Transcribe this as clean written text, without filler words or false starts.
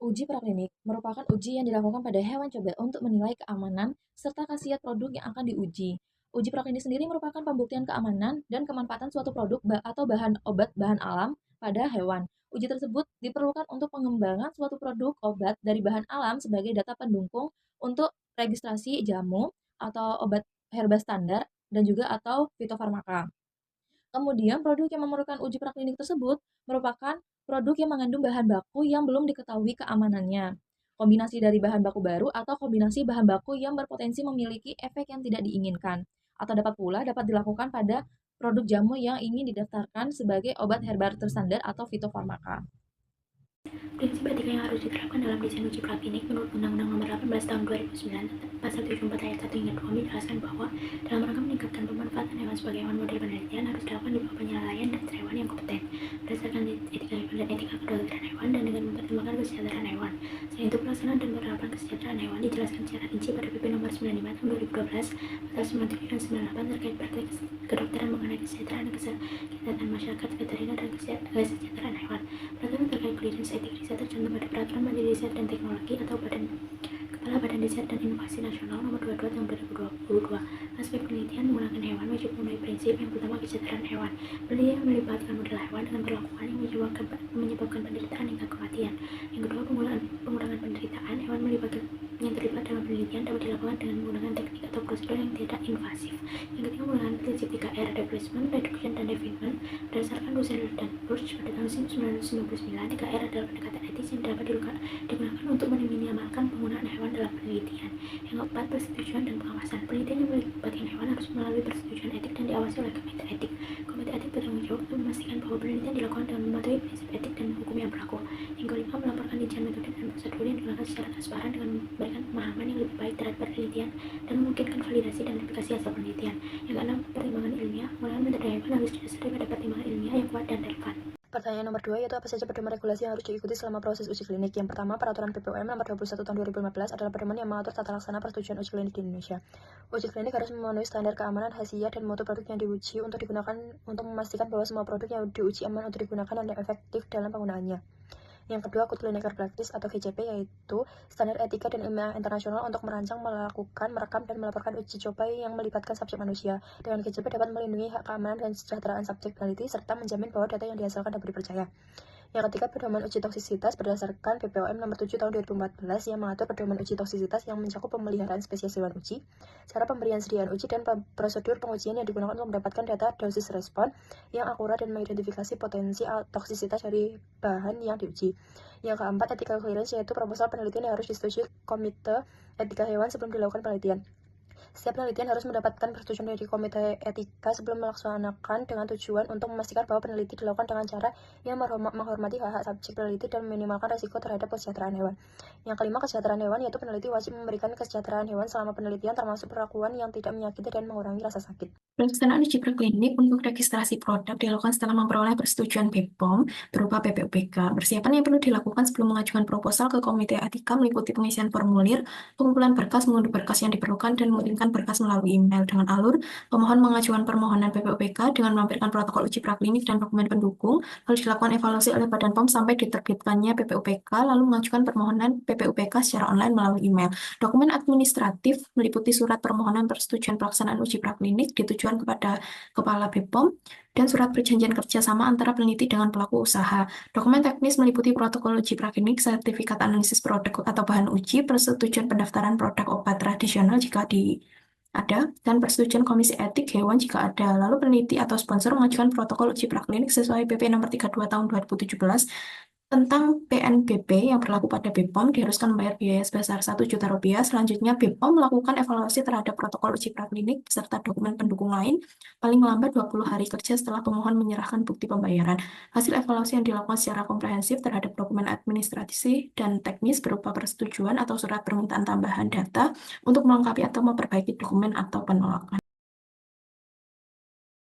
Uji praklinik merupakan uji yang dilakukan pada hewan coba untuk menilai keamanan serta khasiat produk yang akan diuji. Uji praklinik sendiri merupakan pembuktian keamanan dan kemanfaatan suatu produk atau bahan obat bahan alam pada hewan. Uji tersebut diperlukan untuk pengembangan suatu produk obat dari bahan alam sebagai data pendukung untuk registrasi jamu atau obat herba standar dan juga atau fitofarmaka. Kemudian produk yang memerlukan uji praklinik tersebut merupakan produk yang mengandung bahan baku yang belum diketahui keamanannya. Kombinasi dari bahan baku baru atau kombinasi bahan baku yang berpotensi memiliki efek yang tidak diinginkan. Atau dapat dilakukan pada produk jamu yang ingin didaftarkan sebagai obat herba terstandar atau fitofarmaka. Prinsip etika yang harus diterapkan dalam desain uji praklinik menurut Undang-Undang Nomor 18 Tahun 2009 Pasal 74 Ayat 1 hingga 2 menjelaskan bahwa dalam rangka meningkatkan pemanfaatan hewan sebagai hewan model penelitian harus dilakukan di bawah penilaian dokter hewan yang kompeten berdasarkan etika hewan dan etika kedokteran hewan dan dengan mempertimbangkan kesejahteraan hewan. Selain itu, pelaksanaan dan penerapan kesejahteraan hewan dijelaskan secara rinci pada PP Nomor 95 Tahun 2012 Pasal 97 dan 98 terkait praktek kedokteran mengenai kesejahteraan masyarakat, veteriner, dan kesejahteraan hewan. Peraturan terkait clearance etik riset tercantum pada Peraturan Menteri Riset dan Teknologi atau Kepala Badan Riset dan Inovasi Nasional Nomor 22 Tahun 2022. Aspek penelitian menggunakan hewan wajib memenuhi prinsip yang pertama kesejahteraan hewan. Penelitian melibatkan model hewan dengan perlakuan yang menyebabkan penderitaan hingga kematian. Yang kedua, pengurangan penderitaan hewan yang terlibat dalam penelitian dapat dilakukan dengan menggunakan teknik atau prosedur yang tidak invasif. Yang ketiga, menggunakan prinsip 3R, replacement, reduction, dan refinement berdasarkan dosen dan Burch pada tahun 1999. 3R adalah pendekatan etis yang dapat digunakan untuk meminimalkan penggunaan hewan dalam penelitian. Yang keempat, persetujuan dan pengawasan. Penelitian yang melibatkan hewan harus melalui persetujuan etik dan diawasi oleh komite etik. Komite etik bertanggung jawab untuk memastikan bahwa penelitian dilakukan dengan mematuhi prinsip etik dan hukum yang berlaku. Yang kelima, melaporkan rincian metode dan prosedur yang digunakan secara transparan dengan memberikan pemahaman yang lebih baik terhadap penelitian dan memungkinkan validasi dan verifikasi hasil penelitian. Yang keenam, pertimbangan ilmiah. Penggunaan metode hewan harus didasari pada pertimbangan ilmiah yang kuat dan relevan. Pertanyaan nomor 2 yaitu apa saja pedoman regulasi yang harus diikuti selama proses uji klinik. Yang pertama, Peraturan PPOM Nomor 21 Tahun 2015 adalah pedoman yang mengatur tata laksana persetujuan uji klinik di Indonesia. Uji klinik harus memenuhi standar keamanan, khasiat, dan mutu produk yang diuji untuk memastikan bahwa semua produk yang diuji aman untuk digunakan dan efektif dalam penggunaannya. Yang kedua, Good Clinical Practice atau GCP, yaitu standar etika dan ilmiah internasional untuk merancang, melakukan, merekam, dan melaporkan uji coba yang melibatkan subjek manusia. Dengan GCP dapat melindungi hak keamanan dan kesejahteraan subjek peneliti serta menjamin bahwa data yang dihasilkan dapat dipercaya. Yang ketiga, pedoman uji toksisitas berdasarkan PPOM Nomor 7 Tahun 2014 yang mengatur pedoman uji toksisitas yang mencakup pemeliharaan spesies hewan uji, cara pemberian sediaan uji, dan prosedur pengujian yang digunakan untuk mendapatkan data dosis respon yang akurat dan mengidentifikasi potensi toksisitas dari bahan yang diuji. Yang keempat, ethical clearance, yaitu proposal penelitian yang harus disetujui Komite Etika Hewan sebelum dilakukan penelitian. Setiap penelitian harus mendapatkan persetujuan dari komite etika sebelum melaksanakan dengan tujuan untuk memastikan bahwa peneliti dilakukan dengan cara yang menghormati hak-hak subjek peneliti dan meminimalkan risiko terhadap kesejahteraan hewan. Yang kelima, kesejahteraan hewan, yaitu peneliti wajib memberikan kesejahteraan hewan selama penelitian termasuk perlakuan yang tidak menyakiti dan mengurangi rasa sakit. Pelaksanaan uji praklinik untuk registrasi produk dilakukan setelah memperoleh persetujuan BPOM berupa PPOPK. Persiapan yang perlu dilakukan sebelum mengajukan proposal ke komite etika meliputi pengisian formulir, pengumpulan berkas, mengunduh berkas yang diperlukan, dan mengirimkan berkas melalui email. Dengan alur, pemohon mengajukan permohonan PPOPK dengan melampirkan protokol uji praklinik dan dokumen pendukung, lalu dilakukan evaluasi oleh Badan POM sampai diterbitkannya PPOPK, lalu mengajukan permohonan PPOPK secara online melalui email. Dokumen administratif meliputi surat permohonan persetujuan pelaksanaan uji praklinik ditujukan kepada Kepala BPOM dan surat perjanjian kerjasama antara peneliti dengan pelaku usaha. Dokumen teknis meliputi protokol uji praklinik, sertifikat analisis produk atau bahan uji, persetujuan pendaftaran produk obat tradisional jika ada, dan persetujuan komisi etik hewan jika ada. Lalu peneliti atau sponsor mengajukan protokol uji praklinik sesuai PP Nomor 32 Tahun 2017 tentang PNBP yang berlaku pada BPOM diharuskan membayar biaya sebesar Rp1 juta. Selanjutnya, BPOM melakukan evaluasi terhadap protokol uji praklinik beserta dokumen pendukung lain paling lambat 20 hari kerja setelah pemohon menyerahkan bukti pembayaran. Hasil evaluasi yang dilakukan secara komprehensif terhadap dokumen administrasi dan teknis berupa persetujuan atau surat permintaan tambahan data untuk melengkapi atau memperbaiki dokumen atau penolakan.